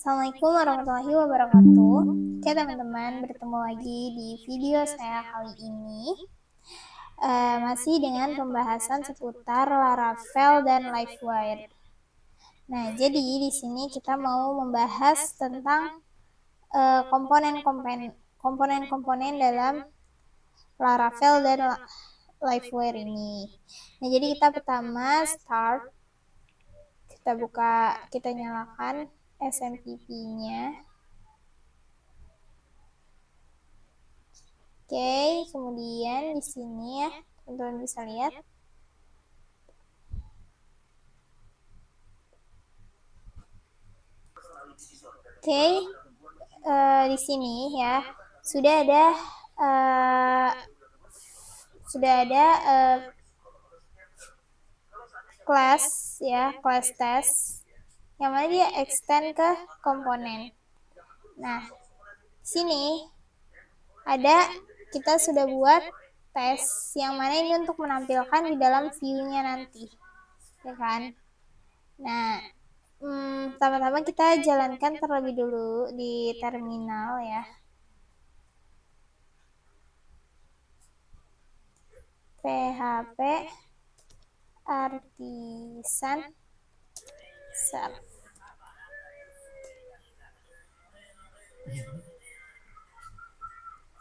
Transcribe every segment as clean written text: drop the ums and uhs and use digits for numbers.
Assalamualaikum warahmatullahi wabarakatuh. Oke teman-teman, bertemu lagi di video saya kali ini masih dengan pembahasan seputar Laravel dan Livewire. Nah, jadi di sini kita mau membahas tentang komponen-komponen dalam Laravel dan Livewire ini. Nah, jadi kita pertama start, kita nyalakan SMPP-nya. Oke, kemudian di sini ya, teman-teman bisa lihat. Oke, di sini ya sudah ada kelas test yang mana dia extend ke komponen. Nah, di sini kita sudah buat tes yang mana ini untuk menampilkan di dalam view-nya nanti, ya kan? Nah, pertama-tama kita jalankan terlebih dulu di terminal ya. PHP Artisan Serve.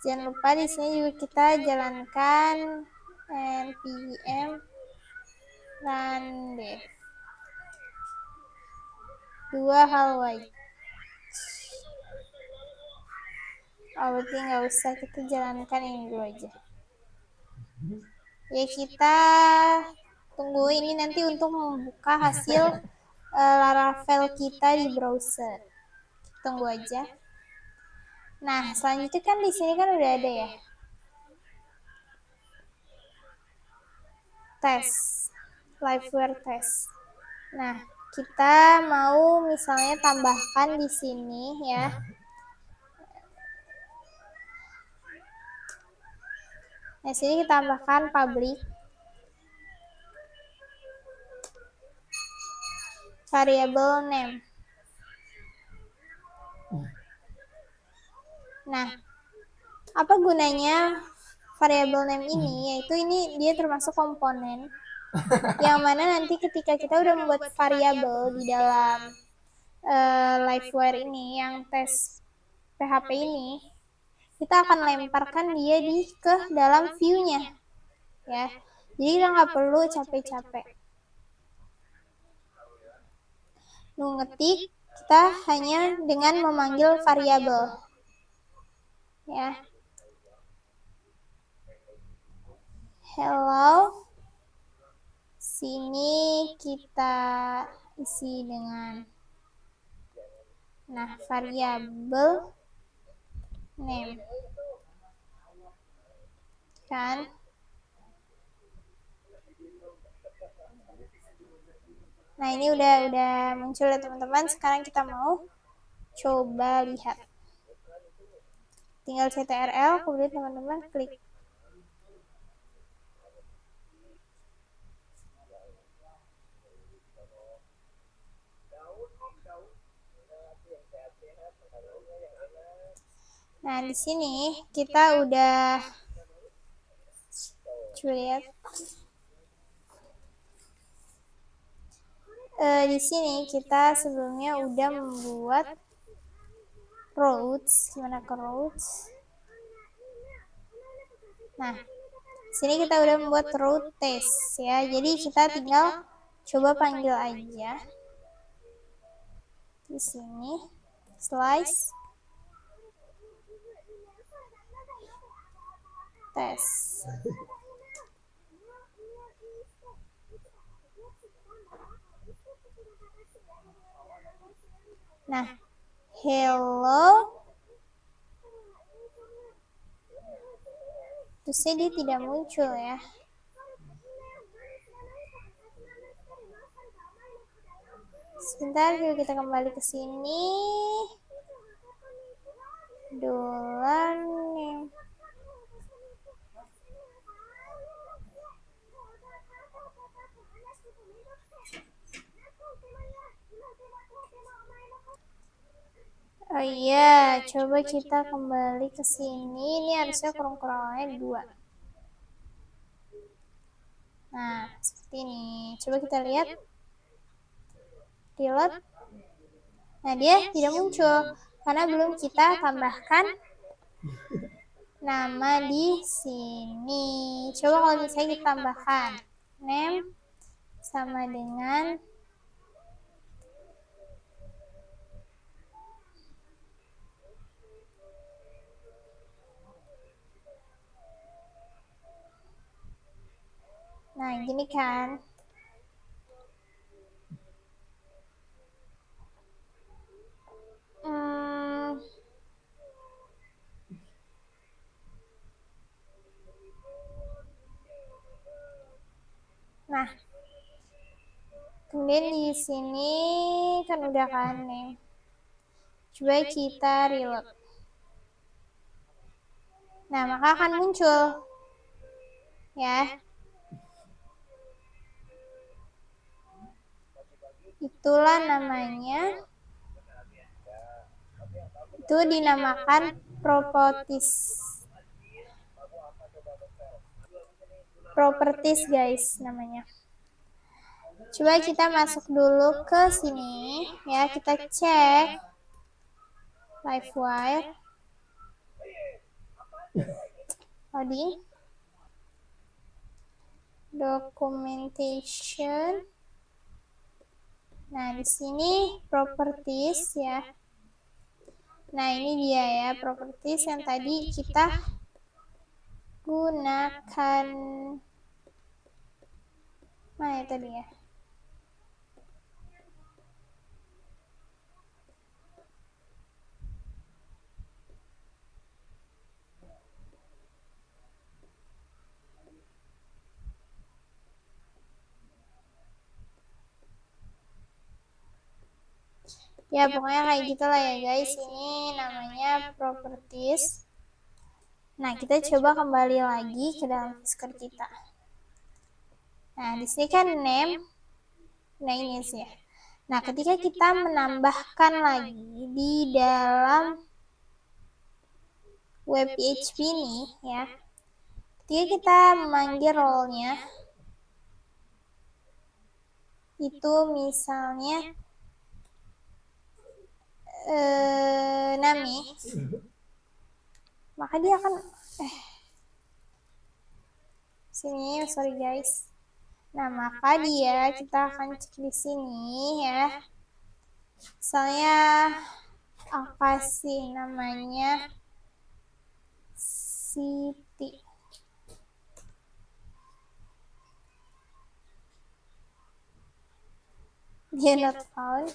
Jangan lupa di sini juga kita jalankan npm run dev. Dua hal wajib. Berarti nggak usah, kita jalankan ini dulu aja. Ya, kita tunggu ini nanti untuk membuka hasil Laravel kita di browser. Tunggu aja. Nah, selanjutnya kan di sini kan udah ada ya tes, Livewire test. Nah, kita mau misalnya tambahkan di sini ya. Nah, sini kita tambahkan public variable name. Nah, apa gunanya variable name ini? Yaitu ini dia termasuk komponen yang mana nanti ketika kita udah membuat variabel di dalam Livewire ini yang tes PHP ini, kita akan lemparkan dia ke dalam view-nya ya. Jadi kita nggak perlu capek-capek ngetik, kita hanya dengan memanggil variabel ya. Hello, sini kita isi dengan variabel name kan. Nah, ini udah muncul ya teman-teman. Sekarang kita mau coba lihat. Tinggal ctrl, kemudian teman-teman klik. Nah, di sini kita udah coba lihat. Di sini kita sebelumnya udah membuat routes. Gimana ke routes? Nah, sini kita udah membuat route test ya. Jadi kita tinggal coba panggil aja di sini slice test. Nah, hello, terusnya dia tidak muncul ya. Sebentar, yuk kita kembali ke sini. Dollar name. Oh iya, coba kita kembali ke sini. Ini harusnya kurang-kurangnya 2. Nah, seperti ini. Coba kita lihat. Reload. Nah, dia tidak muncul karena belum kita tambahkan nama di sini. Coba kalau misalnya kita tambahkan name sama dengan nah gini kan. Hmm, nah, kemudian di sini kan udah kan nih. Coba kita reload. Nah, maka akan muncul ya. Itulah namanya. Itu dinamakan properties. Properties guys namanya. Coba kita masuk dulu ke sini ya, kita cek Livewire loading documentation. Nah, di sini properties ya. Nah, ini dia ya properties yang tadi kita gunakan. Nah, itu dia. Ya, pokoknya kayak gitulah ya guys. Ini namanya properties. Nah, kita coba kembali lagi ke dalam Fisker kita. Nah, di sini kan name. Nah, ini sih ya. Nah, ketika kita menambahkan lagi di dalam web PHP ini ya. Ketika kita memanggil role-nya itu misalnya Nami, maka dia akan sini sorry guys. Nah, maka dia kita akan cek di sini ya. Misalnya aku kasih namanya Siti. Dia not found.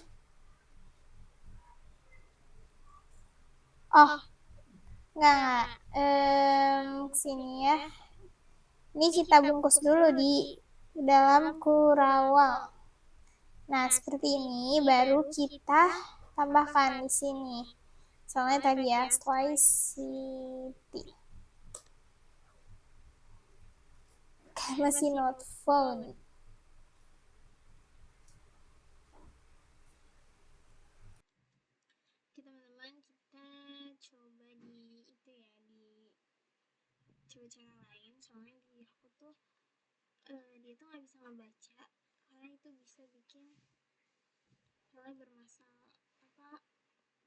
Oh, enggak. Sini ya. Ini kita bungkus dulu di dalam kurawal. Nah, seperti ini baru kita tambahkan di sini. Soalnya tadi ya, City. Masih not found. Teman-teman, kita coba di itu ya, di coba cara lain. Soalnya di aku tuh dia tuh nggak bisa ngebaca karena itu bisa bikin soalnya bermasalah apa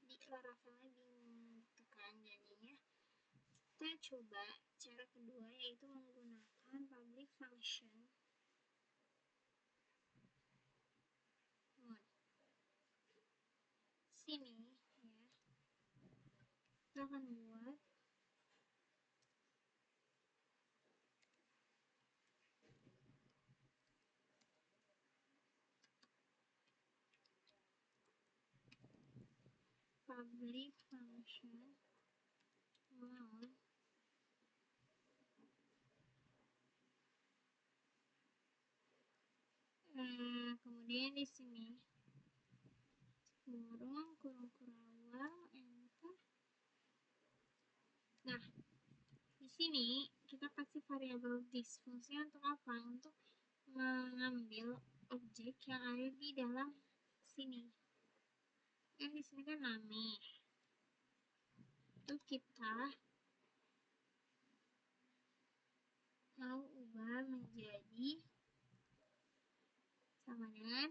di Laravelnya bingung gitu kan. Jadinya kita coba cara kedua yaitu menggunakan public function mode. Sini ya, kita akan buat public function mode. Kemudian di sini kurung kurawal enter. Nah, di sini kita kasih variabel this. Fungsinya untuk apa? Untuk mengambil objek yang ada di dalam sini. Kan di sini kan name. itu kita mau ubah menjadi sama dengan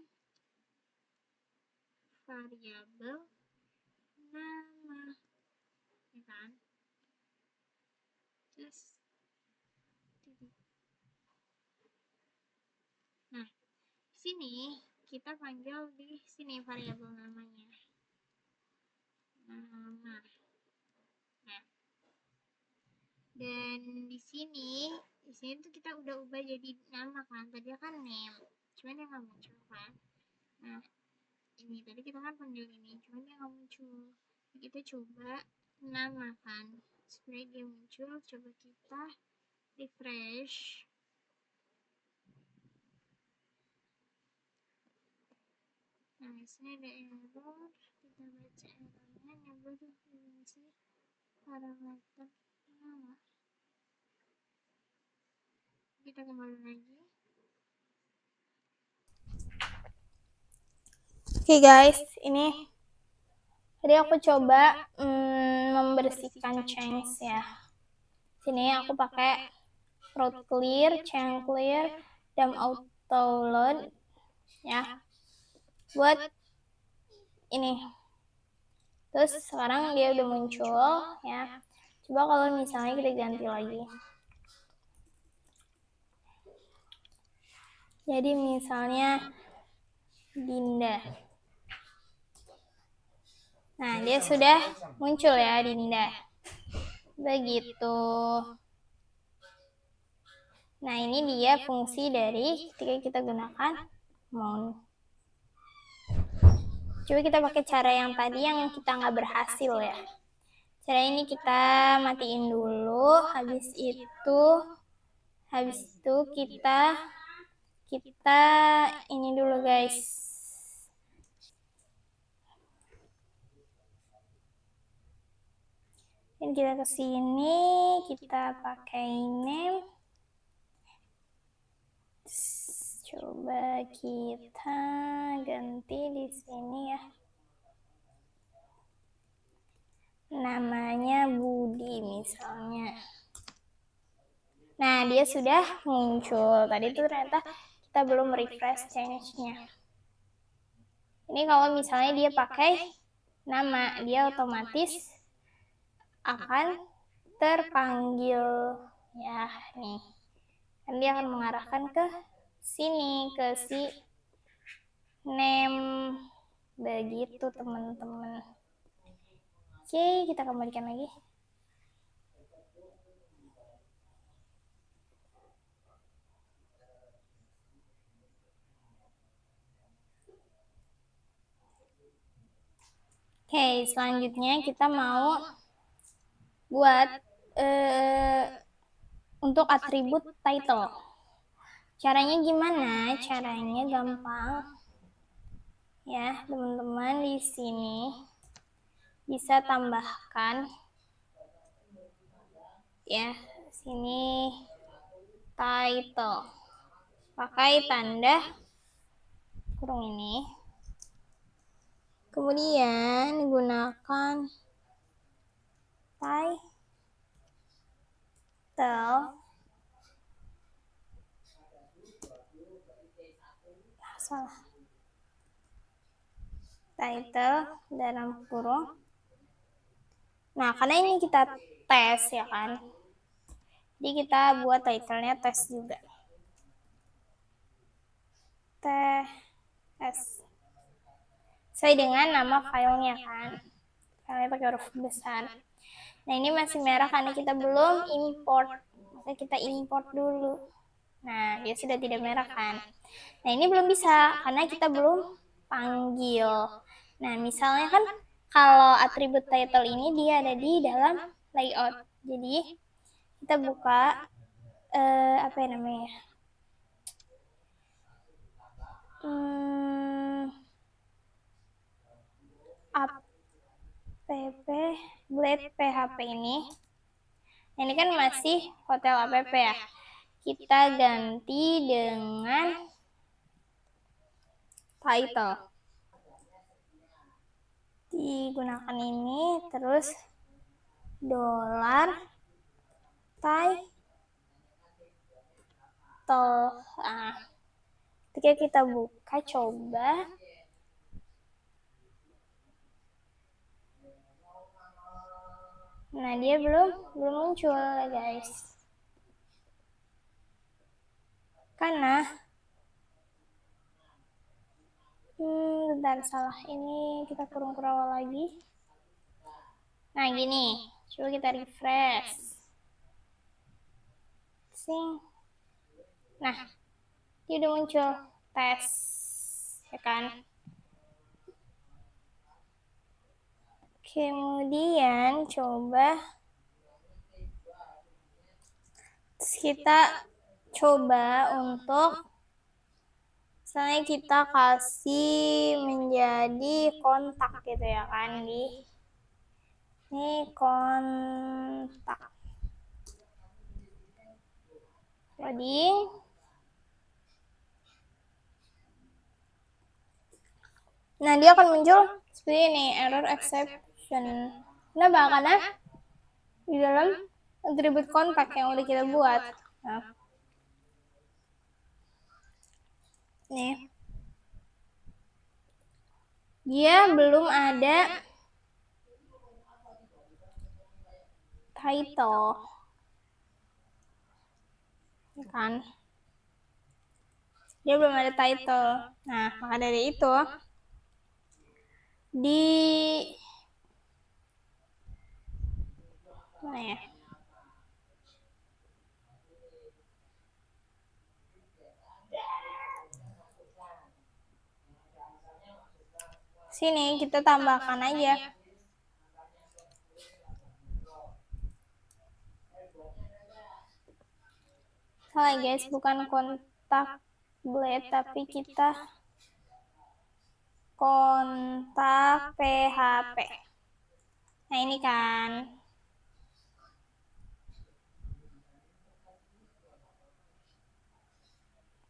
variabel nama, ya kan? Terus titik. Nah, sini kita panggil di sini variabel namanya. Nama. Nah, dan di sini tuh kita udah ubah jadi nama kan. Tadi kan name, cuman dia nggak muncul kan. Nah, ini tadi kita kan panggil ini, cuman dia nggak muncul. Kita coba nama kan, supaya dia muncul. Coba kita refresh. Nah, di sini ada error. Kita baca errornya, never dimensi parameter nama. Kita kembali lagi. Oke guys, ini tadi aku coba membersihkan change ya. Sini aku pakai root clear, change clear, dan auto load ya. Buat ini. Terus sekarang dia udah muncul ya. Coba kalau misalnya kita ganti lagi. Jadi misalnya Dinda. Nah, dia sudah muncul ya Dinda. Begitu. Nah, ini dia fungsi dari ketika kita gunakan mount. Coba kita pakai cara yang tadi yang kita nggak berhasil ya. Cara ini kita matiin dulu, habis itu kita ini dulu guys. Dan kita ke sini, kita pakai name. Coba kita ganti di sini ya. Namanya Budi misalnya. Nah, dia sudah muncul. Tadi tuh ternyata kita belum refresh change-nya. Ini kalau misalnya dia pakai nama, dia otomatis akan terpanggil ya nih. Dan dia akan mengarahkan ke sini, ke si name. Begitu teman-teman. Oke, kita kembalikan lagi. Oke, selanjutnya kita mau buat untuk atribut title. Caranya gimana? Caranya gampang. Ya, teman-teman di sini bisa tambahkan ya, sini title. Pakai tanda kurung ini. Kemudian gunakan title dalam kurung. Nah, karena ini kita tes ya kan. Jadi kita buat title-nya tes juga. Tes. Sesuai dengan nama filenya kan. Filenya pakai huruf besar. Nah, ini masih merah karena kita belum import. Maka kita import dulu. Nah, dia sudah tidak merah kan. Nah, ini belum bisa karena kita belum panggil. Nah, misalnya kan kalau atribut title ini dia ada di dalam layout. Jadi kita buka apa ya namanya? App Blade PHP ini. Ini kan masih hotel app ya. Kita ganti dengan title. Digunakan ini terus Dolar title. Nah, ketika kita buka coba. Nah, dia belum muncul ya guys. Karena bentar, salah. Ini kita kurung awal lagi. Nah, gini. Coba kita refresh. Nah, dia udah muncul tes, ya kan? Kemudian coba kita coba untuk misalnya kita kasih menjadi kontak gitu ya kan, di ini kontak loading. Nah, dia akan muncul seperti ini, error exception. Kenapa? Karena di dalam atribut kontak yang udah kita buat. Nah, nih, dia belum ada title, kan? Dia belum ada title. Nah, maka dari itu di mana ya? Sini kita tambahkan aja. Salah guys, bukan kontak blade tapi kita kontak PHP. Nah, ini kan.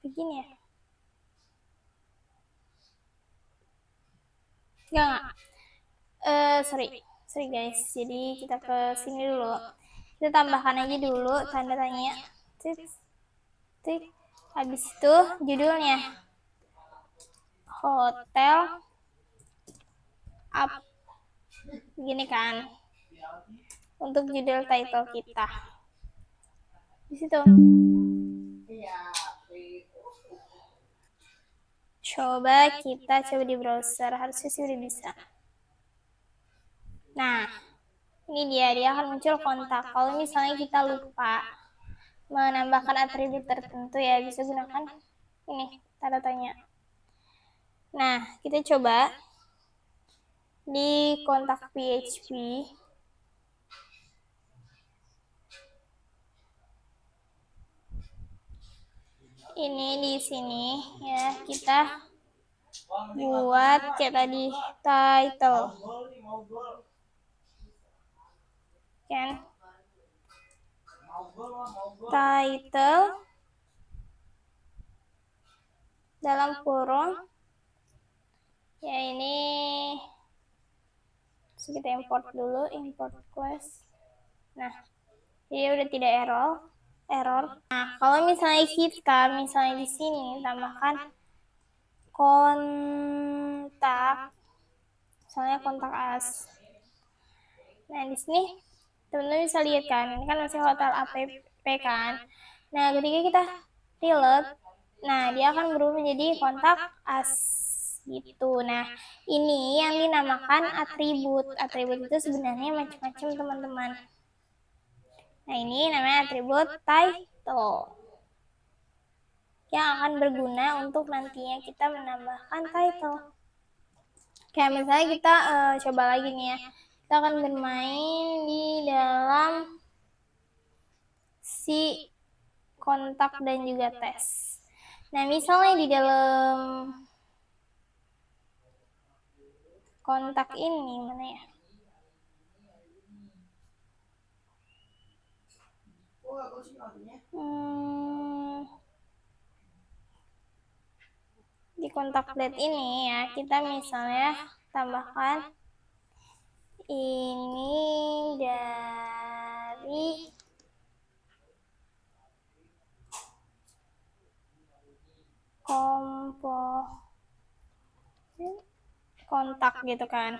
Begini ya. Enggak. Sorry guys. Jadi kita ke sini dulu. Kita tambahkan aja dulu tanda tanya. Tik. Habis itu judulnya hotel up. Begini kan. Untuk judul title kita. Di situ. Coba di browser, harusnya sih udah bisa. Nah, ini dia akan muncul kontak. Kalau misalnya kita lupa menambahkan atribut tertentu ya, bisa gunakan ini tanda tanya. Nah, kita coba di kontak PHP. Ini di sini ya, kita buat kayak tadi title. Kan? Title dalam kurung ya, ini kita import dulu, import quest. Nah, dia udah tidak error. Nah, kalau misalnya kita di sini tambahkan kontak, misalnya kontak as. Nah, di sini teman-teman bisa lihat kan, ini kan masih hotel app kan. Nah, ketika kita reload, nah dia akan berubah menjadi kontak as gitu. Nah, ini yang dinamakan atribut. Atribut itu sebenarnya macam-macam teman-teman. Nah, ini namanya atribut title yang akan berguna untuk nantinya kita menambahkan title. Kayak misalnya kita coba lagi nih ya, kita akan bermain di dalam si kontak dan juga tes. Nah, misalnya di dalam kontak ini mana ya? Di kontak blade ini ya, kita misalnya tambahkan ini dan dari kontak gitu kan.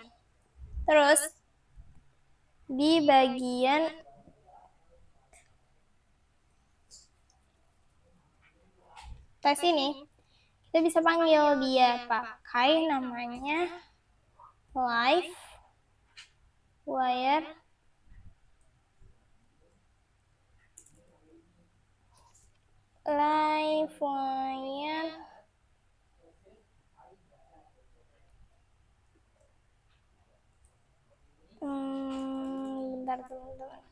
Terus di bagian tes ini kita bisa panggil dia pakai namanya live wire bentar teman-teman.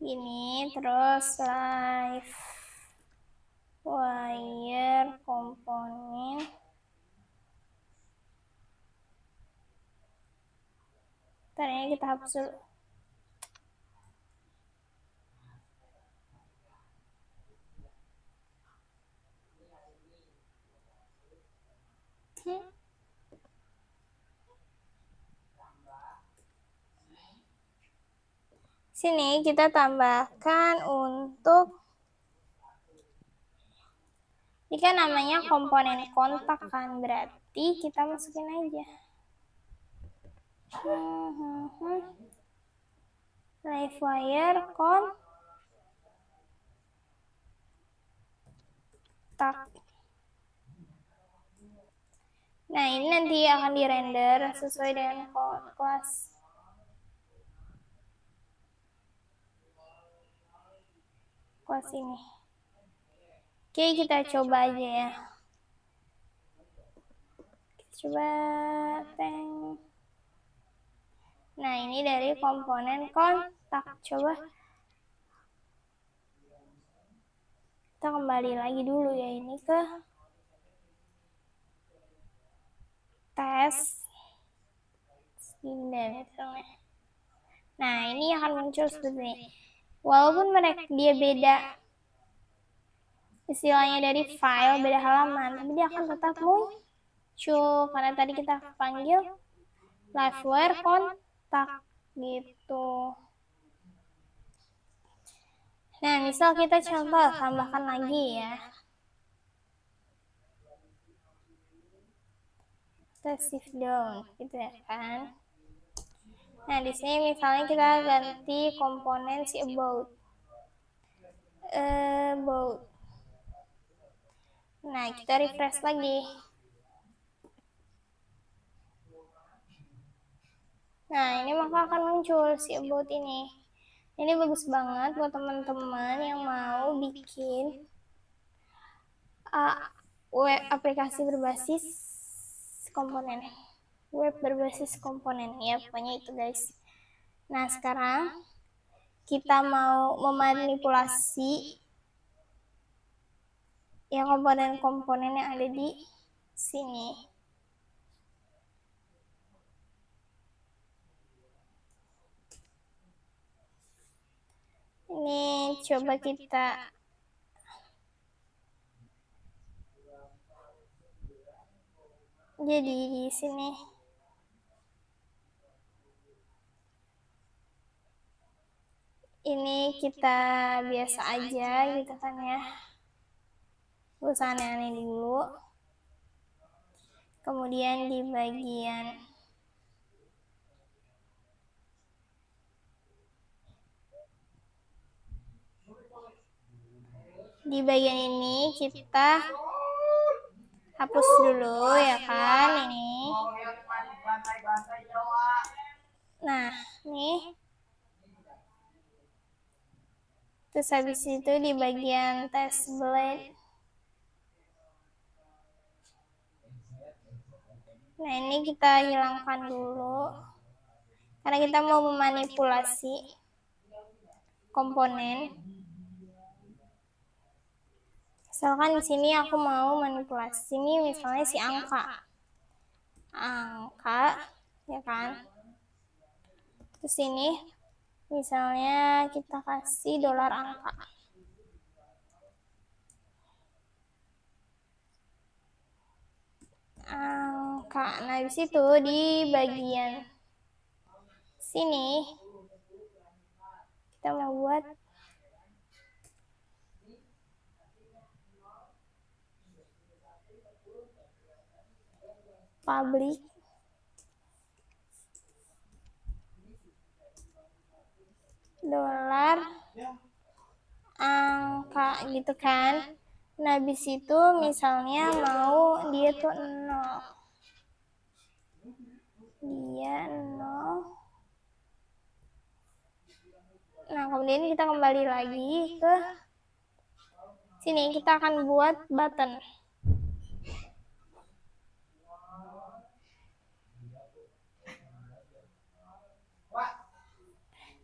Ini terus live wire komponen ini kita hapus dulu. Sini kita tambahkan untuk ini kan namanya komponen kontak kan, berarti kita masukin aja live wire kontak. Nah, ini nanti akan dirender sesuai dengan kelas ini. Oke, kita coba aja ya. Kita coba Nah, ini dari komponen kontak. Coba kita kembali lagi dulu ya, ini ke tes misalnya. Nah, ini akan muncul seperti ini. Walaupun dia beda istilahnya dari file, beda halaman, tapi dia akan tetap muncul karena tadi kita panggil livewire kontak gitu. Nah, misal kita contoh tambahkan lagi ya. Kita shift down gitu ya kan. Nah, di sini misalnya kita ganti komponen si about. Nah, kita refresh lagi. Nah, ini maka akan muncul si about ini. Ini bagus banget buat teman-teman yang mau bikin web aplikasi berbasis komponen. Web berbasis komponen ya, pokoknya itu guys. Nah, sekarang kita mau memanipulasi ya komponen-komponen yang ada di sini. Ini coba kita jadi di sini. Ini kita biasa aja gitu kan ya. Gak usah aneh-aneh dulu. Kemudian di bagian ini kita hapus dulu ya kan ini. Nah, nih. Terus habis itu di bagian test blade. Nah, ini kita hilangkan dulu. Karena kita mau memanipulasi komponen. Misalkan di sini aku mau manipulasi ini misalnya si angka. angka, ya kan? Terus ini misalnya kita kasih dolar angka. Angka. Nah, di situ di bagian sini kita mau buat public dolar angka gitu kan. Nah, habis itu misalnya mau dia tuh 0. Dia 0. Nah, kemudian kita kembali lagi ke sini. Kita akan buat button.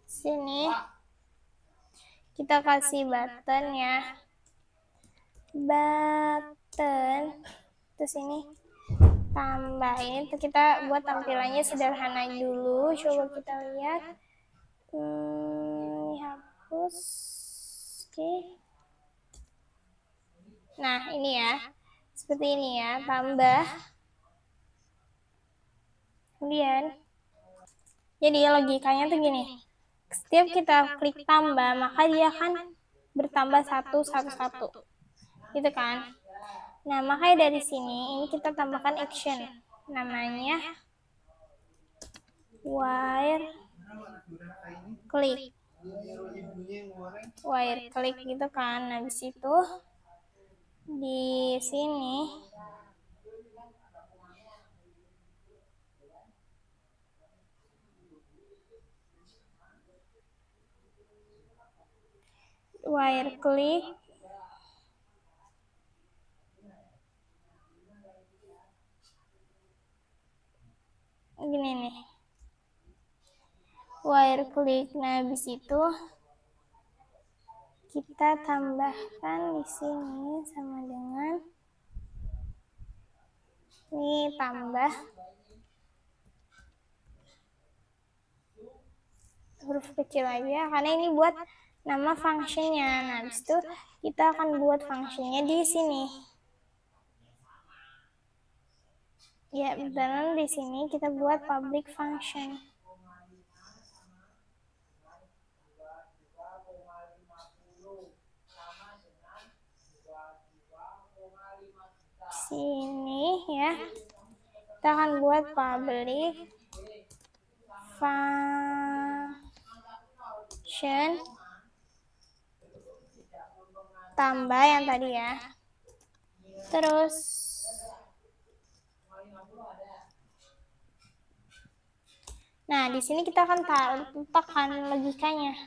Sini kita kasih button ya. Button. Terus ini tambah. Ini kita buat tampilannya sederhana dulu. Coba kita lihat. Hapus. Oke. Nah, ini ya. Seperti ini ya. Tambah. Kemudian. Jadi logikanya tuh gini. Setiap kita klik tambah, maka dia akan bertambah satu. Gitu kan? Nah, makanya dari sini ini kita tambahkan action. Namanya wire click. Wire click gitu kan. Nah, habis itu di sini wire click gini nih. Wire click. Nah, habis itu kita tambahkan di sini sama dengan ini tambah huruf kecil aja karena ini buat nama functionnya. Nah, habis itu kita akan buat functionnya di sini. Ya, dan di sini kita buat public function. Sini ya. Kita akan buat public function tambah yang tadi ya. Terus nah, di sini kita akan letakkan logikanya.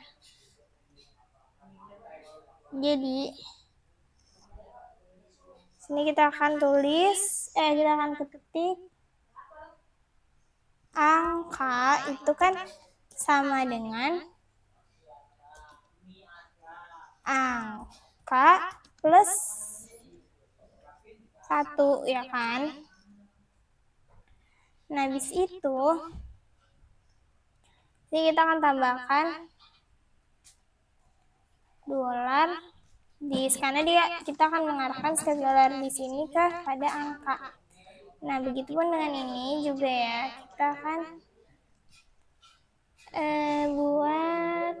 Jadi sini kita akan kita akan ketik angka itu kan sama dengan angka plus 1 ya kan. Nah, habis itu ini kita akan tambahkan dolar karena kita akan mengarahkan setiap dolar di sini pada angka. Nah, begitupun dengan ini juga ya. Kita akan buat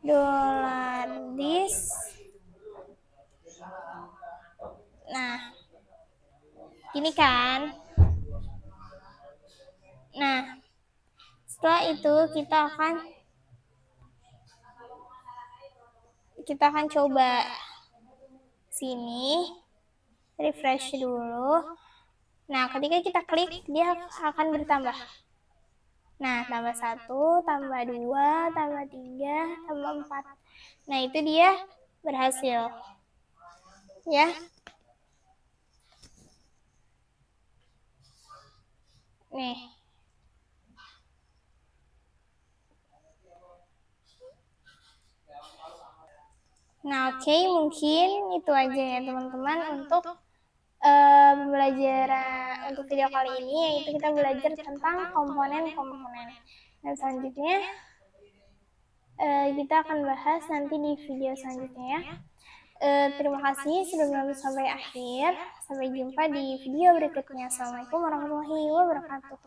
dolar dis. Nah, ini kan. Nah, setelah itu kita akan coba sini refresh dulu. Nah, ketika kita klik dia akan bertambah. Nah, tambah 1, tambah 2, tambah 3, tambah 4. Nah, itu dia berhasil. Ya. Nih. Nah, oke, mungkin itu aja ya teman-teman untuk pembelajaran untuk video kali ini, yaitu kita belajar tentang komponen-komponen. Dan selanjutnya kita akan bahas nanti di video selanjutnya ya. Terima kasih sudah menonton sampai akhir. Sampai jumpa di video berikutnya. Assalamualaikum warahmatullahi wabarakatuh.